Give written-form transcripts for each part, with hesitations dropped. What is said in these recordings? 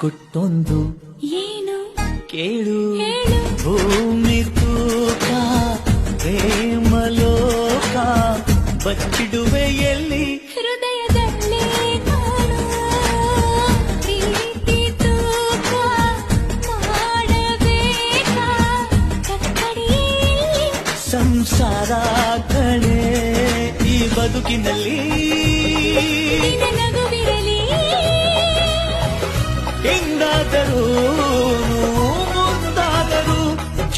ಗುಟ್ಟೊಂದು ಏನು ಕೇಳು ಹೇಳು ಭೂಮಿ ತೂಕ ಪ್ರೇಮಲೋಕ ಬಚ್ಚಿಡುವೆ ಎಲ್ಲಿ ಹೃದಯದಲ್ಲಿ ಕಾಣು ಪ್ರೀತಿ ತೂಕ ಮಾಡಬೇಕಾ ಕಕ್ಕಡಿಯಲ್ಲಿ ಸಂಸಾರ ಕಳೆ ಈ ಬದುಕಿನಲ್ಲಿ ನಿನ್ನ ನಗುವಿರಲಿ ಹಿಂಗಾದರೂ ಮುಂದಾದರೂ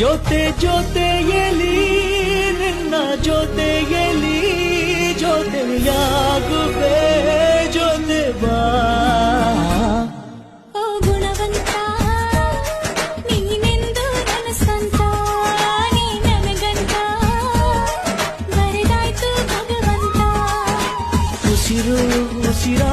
ಜೊತೆ ಜೊತೆಯಲಿ ನಿನ್ನ ಜೊತೆಯಲಿ ಜೊತೆಯಾಗುವೆ ಜೊತೆ ಬಾ ಓ ಗುಣವಂತ ನೀನೆಂದು ನನ್ನ ಸ್ವಂತ ನೀ ನನಗಂತ ಬರೆದಾಯ್ತು ಭಗವಂತ ಉಸಿರು ಉಸಿರಾ